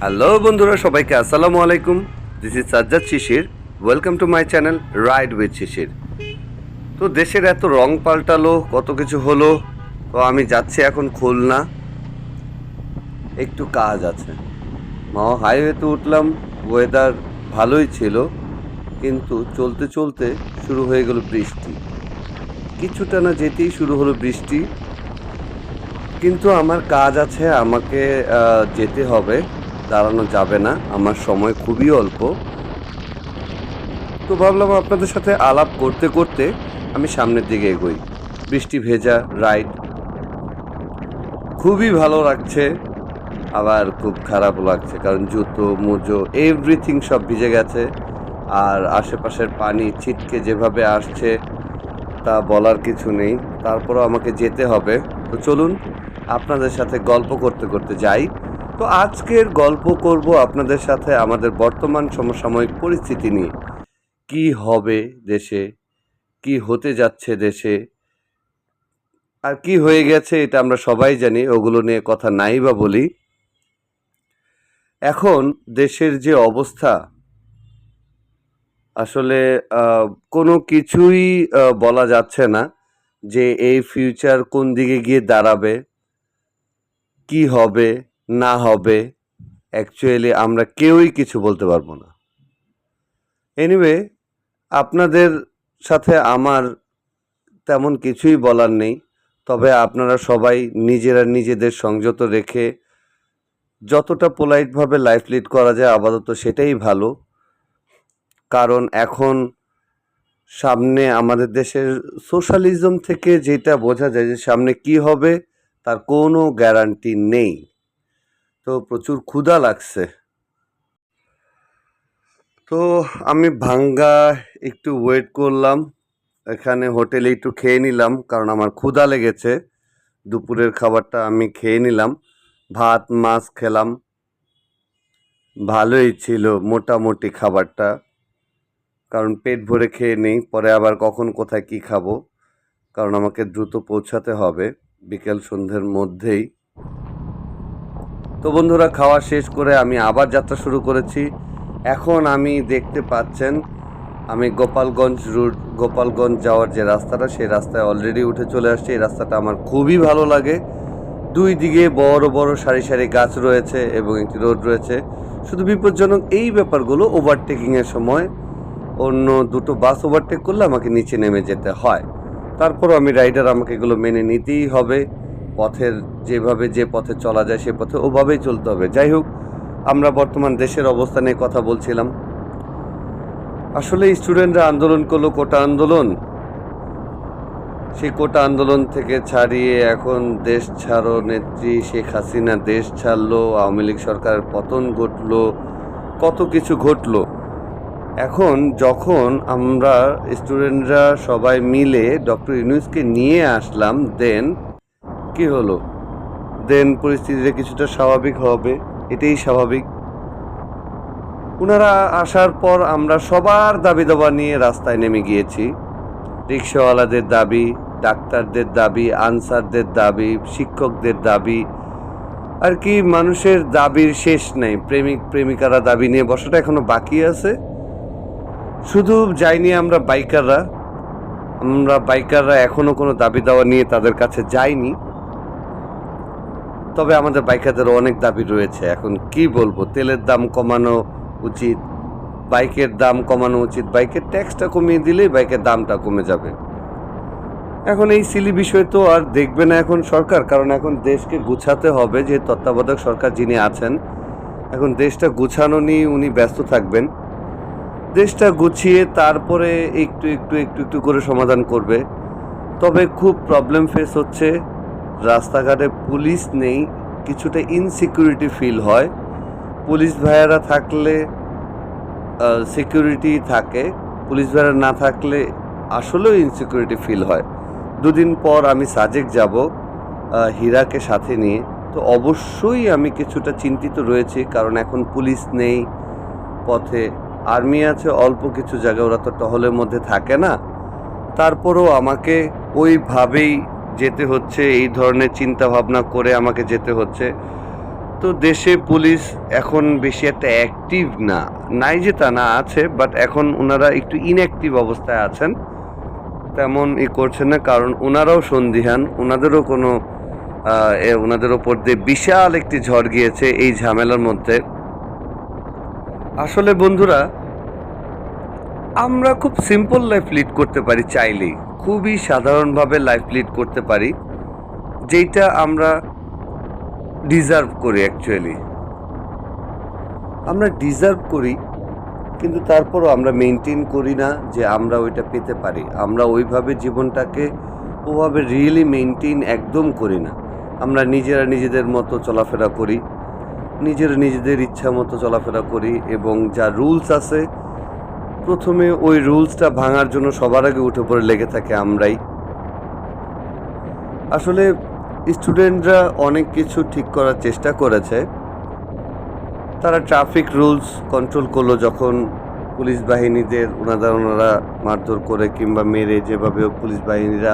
Hello বন্ধুরা, সবাইকে আসসালামু আলাইকুম। This is Sajjad Shishir. Welcome to my channel ride with Shishir. তো দেশের এত রং পাল্টালো, কত কিছু হলো। তো আমি যাচ্ছি এখন খুলনা, একটু কাজ আছে। হাইওয়েতে উঠলাম, ওয়েদার ভালোই ছিল, কিন্তু চলতে চলতে শুরু হয়ে গেল বৃষ্টি। কিছুটা না যেতেই শুরু হলো বৃষ্টি, কিন্তু আমার কাজ আছে, আমাকে যেতে হবে, দাঁড়ানো যাবে না, আমার সময় খুবই অল্প। তো ভাবলাম আপনাদের সাথে আলাপ করতে করতে আমি সামনের দিকে এগোই। বৃষ্টি ভেজা রাইড খুবই ভালো লাগছে, আবার খুব খারাপও লাগছে, কারণ জুতো মুজো এভরিথিং সব ভিজে গেছে। আর আশেপাশের পানি ছিটকে যেভাবে আসছে তা বলার কিছু নেই। তারপরও আমাকে যেতে হবে। তো চলুন আপনাদের সাথে গল্প করতে করতে যাই। তো আজকের গল্প করব আপনাদের সাথে আমাদের বর্তমান সমসাময়িক পরিস্থিতি নিয়ে। কি হবে দেশে, কি হতে যাচ্ছে দেশে, আর কি হয়ে গেছে এটা আমরা সবাই জানি, ওগুলো নিয়ে কথা নাই বা বলি। এখন দেশের যে অবস্থা, আসলে কোনো কিছুই বলা যাচ্ছে না যে এই ফিউচার কোন দিকে গিয়ে দাঁড়াবে, কি হবে না হবে। অ্যাকচুয়ালি আমরা কেউই কিছু বলতে পারবো না। এনিওয়ে, আপনাদের সাথে আমার তেমন কিছুই বলার নেই, তবে আপনারা সবাই নিজেরা নিজেদের সংযত রেখে যতটা পোলাইটভাবে লাইফ লিড করা যায় আপাতত সেটাই ভালো। কারণ এখন সামনে আমাদের দেশের সোশ্যালিজম থেকে যেটা বোঝা যায় যে সামনে কি হবে তার কোনো গ্যারান্টি নেই। তো প্রচুর ক্ষুধা লাগছে, তো আমি ভাঙ্গা একটু ওয়েট করলাম, এখানে হোটেলে একটু খেয়ে নিলাম, কারণ আমার ক্ষুধা লেগেছে। দুপুরের খাবারটা আমি খেয়ে নিলাম, ভাত মাছ খেলাম, ভালোই ছিল মোটামুটি খাবারটা, কারণ পেট ভরে খেয়ে নেই, পরে আবার কখন কোথায় কি খাবো, কারণ আমাকে দ্রুত পৌঁছাতে হবে বিকেল সন্ধ্যের মধ্যেই। তো বন্ধুরা, খাওয়া শেষ করে আমি আবার যাত্রা শুরু করেছি। এখন আমি দেখতে পাচ্ছেন আমি গোপালগঞ্জ যাওয়ার যে রাস্তাটা, সেই রাস্তায় অলরেডি উঠে চলে আসছি। এই রাস্তাটা আমার খুবই ভালো লাগে। দুই দিকে বড় বড় সারি সারি গাছ রয়েছে এবং একটি রোড রয়েছে। শুধু বিপজ্জনক এই ব্যাপারগুলো, ওভারটেকিংয়ের সময় অন্য দুটো বাস ওভারটেক করলে আমাকে নিচে নেমে যেতে হয়। তারপরও আমি রাইডার, আমাকে এগুলো মেনে নিতেই হবে। পথের যেভাবে যে পথে চলা যায় সে পথে ওভাবেই চলতে হবে। যাই হোক, আমরা বর্তমান দেশের অবস্থা নিয়ে কথা বলছিলাম। আসলে স্টুডেন্টরা আন্দোলন করলো, কোটা আন্দোলন। সেই কোটা আন্দোলন থেকে ছাড়িয়ে এখন দেশ ছাড়ো নেত্রী শেখ হাসিনা দেশ ছাড়লো, আওয়ামী লীগ সরকারের পতন ঘটলো, কত কিছু ঘটলো। এখন যখন আমরা স্টুডেন্টরা সবাই মিলে ডক্টর ইউনূসকে নিয়ে আসলাম, দেন কি হলো, দেন পরিস্থিতিটা কিছুটা স্বাভাবিক হবে, এটাই স্বাভাবিক। ওনারা আসার পর আমরা সবার দাবি দাবা নিয়ে রাস্তায় নেমে গিয়েছি। রিক্সাওয়ালাদের দাবি, ডাক্তারদের দাবি, আনসারদের দাবি, শিক্ষকদের দাবি, আর কি মানুষের দাবির শেষ নেই। প্রেমিক প্রেমিকারা দাবি নিয়ে বসাটা এখনো বাকি আছে। শুধু যাইনি আমরা বাইকাররা এখনো কোনো দাবি দাওয়া নিয়ে তাদের কাছে যাইনি। তবে আমাদের বাইকারদের অনেক দাবি রয়েছে। এখন কি বলবো, তেলের দাম কমানো উচিত, বাইকের দাম কমানো উচিত, বাইকের ট্যাক্সটা কমিয়ে দিলেই বাইকের দামটা কমে যাবে। এখন এই সিলি বিষয় তো আর দেখবে না এখন সরকার, কারণ এখন দেশকে গুছাতে হবে। যে তত্ত্বাবধায়ক সরকার যিনি আছেন, এখন দেশটা গুছানো নিয়ে উনি ব্যস্ত থাকবেন। দেশটা গুছিয়ে তারপরে একটু একটু একটু একটু করে সমাধান করবে। তবে খুব প্রবলেম ফেস হচ্ছে, রাস্তাঘাটে পুলিশ নেই, কিছুটা ইনসিকিউরিটি ফিল হয়। পুলিশ ভাইয়ারা থাকলে সিকিউরিটি থাকে, পুলিশ ভাইয়ারা না থাকলে আসলেও ইনসিকিউরিটি ফিল হয়। দুদিন পর আমি সাজেক যাব হীরাকে সাথে নিয়ে। তো অবশ্যই আমি কিছুটা চিন্তিত রয়েছি, কারণ এখন পুলিশ নেই পথে, আর্মি আছে অল্প কিছু জায়গায়, ওরা তো টহলের মধ্যে থাকে না। তারপরও আমাকে ওইভাবেই যেতে হচ্ছে, এই ধরনের চিন্তা ভাবনা করে আমাকে যেতে হচ্ছে। তো দেশে পুলিশ এখন বেশি একটা অ্যাক্টিভ না, নাই যে তা না, আছে, বাট এখন ওনারা একটু ইনঅ্যাক্টিভ অবস্থায় আছেন, তেমন করছেন না, কারণ ওনারাও সন্দিহান, ওনাদেরও কোনো ওনাদের ওপর দিয়ে বিশাল একটি ঝড় গিয়েছে এই ঝামেলার মধ্যে। আসলে বন্ধুরা, আমরা খুব সিম্পল লাইফ লিড করতে পারি চাইলেই, খুবই সাধারণভাবে লাইফ লিড করতে পারি, যেইটা আমরা ডিজার্ভ করি। অ্যাকচুয়ালি আমরা ডিজার্ভ করি, কিন্তু তারপরও আমরা মেনটেন করি না যে আমরা ওইটা পেতে পারি। আমরা ওইভাবে জীবনটাকে ওভাবে রিয়েলি মেনটেন একদম করি না। আমরা নিজেরা নিজেদের মতো চলাফেরা করি, নিজেদের ইচ্ছা মতো চলাফেরা করি, এবং যা রুলস আছে প্রথমে ওই রুলসটা ভাঙার জন্য সবার আগে উঠে পড়ে লেগে থাকে আমরাই। আসলে স্টুডেন্টরা অনেক কিছু ঠিক করার চেষ্টা করেছে। তারা ট্রাফিক রুলস কন্ট্রোল করলো যখন পুলিশ বাহিনীদের ওনারা মারধর করে কিংবা মেরে, যেভাবে পুলিশ বাহিনীরা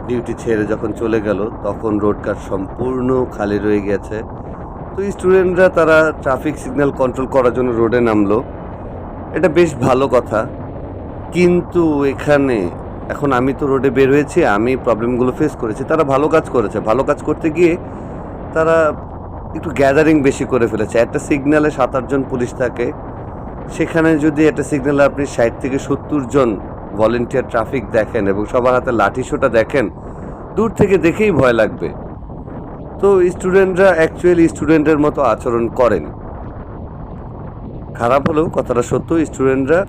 ডিউটি ছেড়ে যখন চলে গেল, তখন রোডঘাট সম্পূর্ণ খালি রয়ে গেছে। তো স্টুডেন্টরা তারা ট্রাফিক সিগন্যাল কন্ট্রোল করার জন্য রোডে নামলো, এটা বেশ ভালো কথা। কিন্তু এখানে এখন আমি তো রোডে বের হয়েছি, আমি প্রবলেমগুলো ফেস করেছি, তারা ভালো কাজ করেছে। ভালো কাজ করতে গিয়ে তারা একটু গ্যাদারিং বেশি করে ফেলেছে। একটা সিগন্যালে 7-8 জন পুলিশ থাকে, সেখানে যদি একটা সিগন্যালে আপনি 60 থেকে 70 জন ভলেন্টিয়ার ট্রাফিক দেখেন এবং সবার হাতে লাঠি সোঁটা দেখেন, দূর থেকে দেখেই ভয় লাগবে। তো স্টুডেন্টরা অ্যাকচুয়ালি স্টুডেন্টের মতো আচরণ করেন। খারাপ হলেও কথাটা সত্য, স্টুডেন্টরা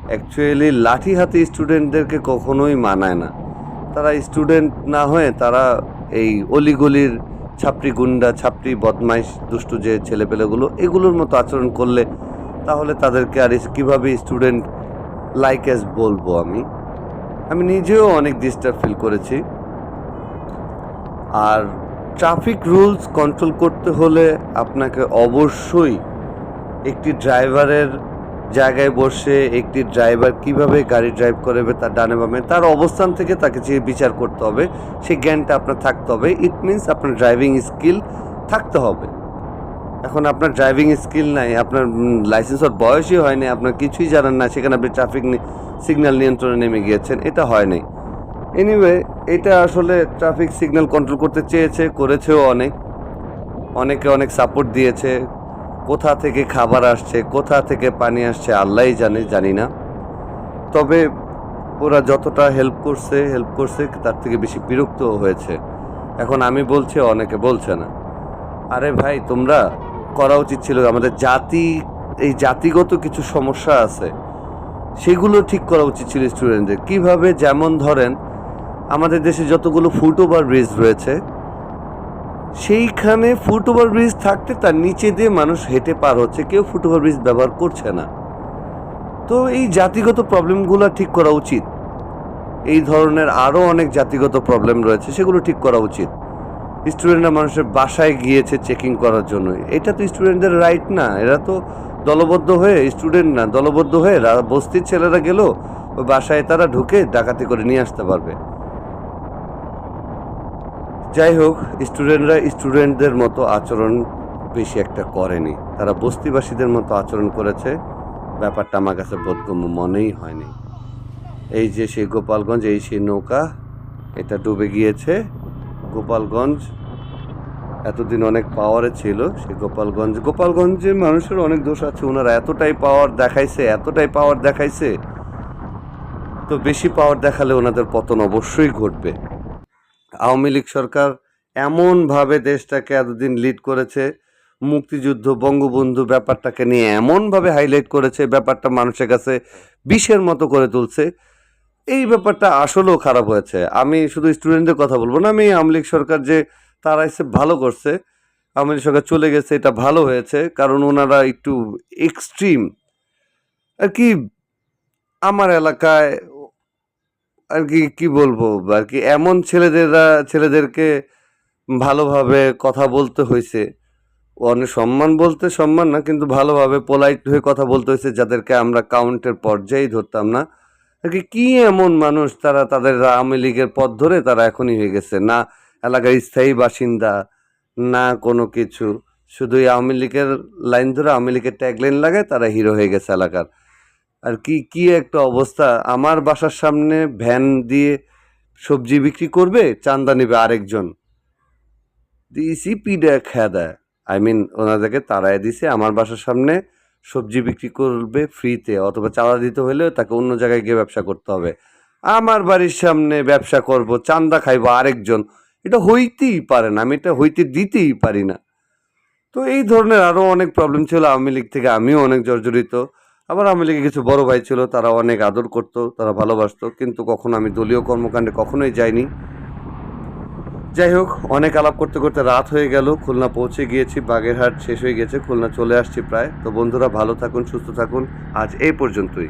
অ্যাকচুয়ালি লাঠি হাতে স্টুডেন্টদেরকে কখনোই মানায় না। তারা স্টুডেন্ট না হয়ে তারা এই অলিগলির ছাপড়ি গুন্ডা, ছাপড়ি বদমাইশ, দুষ্টু যে ছেলেপেলেগুলো, এগুলোর মতো আচরণ করলে তাহলে তাদেরকে আর কীভাবে স্টুডেন্ট লাইক অ্যাজ বলবো। আমি নিজেও অনেক ডিস্টার্ব ফিল করেছি। আর ট্রাফিক রুলস কন্ট্রোল করতে হলে আপনাকে অবশ্যই একটি ড্রাইভারের জায়গায় বসে একটি ড্রাইভার কিভাবে গাড়ি ড্রাইভ করবে, তার ডানে বামে তার অবস্থান থেকে তাকে যে বিচার করতে হবে, সেই জ্ঞানটা আপনার থাকতে হবে। ইট মিনস আপনার ড্রাইভিং স্কিল থাকতে হবে। এখন আপনার ড্রাইভিং স্কিল নাই, আপনার লাইসেন্সের বয়সই হয়নি, আপনার কিছুই জানেন না, সেখানে আপনি ট্রাফিক সিগন্যাল নিয়ন্ত্রণে নেমে গিয়েছেন, এটা হয় নাই। এনিওয়ে, এটা আসলে ট্রাফিক সিগন্যাল কন্ট্রোল করতে চেয়েছে, করেছেও অনেকে অনেক সাপোর্ট দিয়েছে। কোথা থেকে খাবার আসছে, কোথা থেকে পানি আসছে আল্লাহই জানি না। তবে ওরা যতটা হেল্প করছে তার থেকে বেশি বিরক্তও হয়েছে। এখন আমি বলছি, অনেকে বলছে না। আরে ভাই, তোমরা করা উচিত ছিল, আমাদের এই জাতিগত কিছু সমস্যা আছে, সেগুলো ঠিক করা উচিত ছিল স্টুডেন্টদের। কীভাবে? যেমন ধরেন, আমাদের দেশে যতগুলো ফুটওভার ব্রিজ রয়েছে, সেইখানে ফুটওভার ব্রিজ থাকতে তার নিচে দিয়ে মানুষ হেঁটে পার হচ্ছে, কেউ ফুটওভার ব্রিজ ব্যবহার করছে না। তো এই জাতিগত প্রবলেমগুলো ঠিক করা উচিত। এই ধরনের আরও অনেক জাতিগত প্রবলেম রয়েছে, সেগুলো ঠিক করা উচিত। স্টুডেন্টরা মানুষের বাসায় গিয়েছে চেকিং করার জন্য, এটা তো স্টুডেন্টদের রাইট না। এরা তো দলবদ্ধ হয়ে, স্টুডেন্ট না, দলবদ্ধ হয়ে বস্তির ছেলেরা গেল ওই বাসায়, তারা ঢুকে ডাকাতি করে নিয়ে আসতে পারবে। যাই হোক, স্টুডেন্টরা স্টুডেন্টদের মতো আচরণ বেশি একটা করেনি, তারা বস্তিবাসীদের মতো আচরণ করেছে। ব্যাপারটা আমার কাছে বোধগম্য মনেই হয়নি। এই যে সেই গোপালগঞ্জ, এই সেই নৌকা, এটা ডুবে গিয়েছে। গোপালগঞ্জ এতদিন অনেক পাওয়ারে ছিল, সেই গোপালগঞ্জে মানুষের অনেক দোষ আছে। ওনারা এতটাই পাওয়ার দেখাইছে, তো বেশি পাওয়ার দেখালে ওনাদের পতন অবশ্যই ঘটবে। আওয়ামী লীগ সরকার এমনভাবে দেশটাকে এতদিন লিড করেছে, মুক্তিযুদ্ধ, বঙ্গবন্ধু ব্যাপারটাকে নিয়ে এমনভাবে হাইলাইট করেছে, ব্যাপারটা মানুষের কাছে বিষের মতো করে তুলছে। এই ব্যাপারটা আসলেও খারাপ হয়েছে। আমি শুধু স্টুডেন্টদের কথা বলবো না, আমি আওয়ামী লীগ সরকার যে তারা এসে ভালো করছে, আওয়ামী লীগ সরকার চলে গেছে, এটা ভালো হয়েছে, কারণ ওনারা একটু এক্সট্রিম আর কি। আমার এলাকায় আর কি বলবো আর কি, এমন ছেলেদেরকে ভালোভাবে কথা বলতে হয়েছে, অনেক সম্মান না, কিন্তু ভালোভাবে পোলাইট হয়ে কথা বলতে হয়েছে, যাদেরকে আমরা কাউন্টের পর্যায়েই ধরতাম না আর কি এমন মানুষ, তারা তাদের আওয়ামী লীগের পথ ধরে তারা এখনই হয়ে গেছে, না এলাকার স্থায়ী বাসিন্দা, না কোনো কিছু। শুধু এই আওয়ামী লীগের লাইন ধরে আওয়ামী লীগের ট্যাগলাইন লাগায় তারা হিরো হয়ে গেছে এলাকার। আর কি একটা অবস্থা! আমার বাসার সামনে ভ্যান দিয়ে সবজি বিক্রি করবে, চাঁদা নেবে আরেকজন। দিছি পিডা খেদা। আই মিন ওনাদেরকে তাড়ায় দিছে আমার বাসার সামনে সবজি বিক্রি করবে ফ্রিতে, অথবা চাঁদা দিতে হলেও তাকে অন্য জায়গায় গিয়ে ব্যবসা করতে হবে। আমার বাড়ির সামনে ব্যবসা করব, চাঁদা খাইবো আরেকজন। এটা হইতেই পারে না, আমি এটা হইতে দিতেই পারি না। তো এই ধরনের আরও অনেক প্রবলেম ছিল আওয়ামী লীগ থেকে, আমিও অনেক জর্জরিত। আবার আওয়ামী লীগে কিছু বড় ভাই ছিল, তারা অনেক আদর করতো, তারা ভালোবাসতো, কিন্তু কখনো আমি দলীয় কর্মকাণ্ডে কখনোই যাইনি। যাই হোক, অনেক আলাপ করতে করতে রাত হয়ে গেল, খুলনা পৌঁছে গিয়েছি, বাগেরহাট শেষ হয়ে গেছে, খুলনা চলে আসছি প্রায়। তো বন্ধুরা, ভালো থাকুন, সুস্থ থাকুন, আজ এই পর্যন্তই।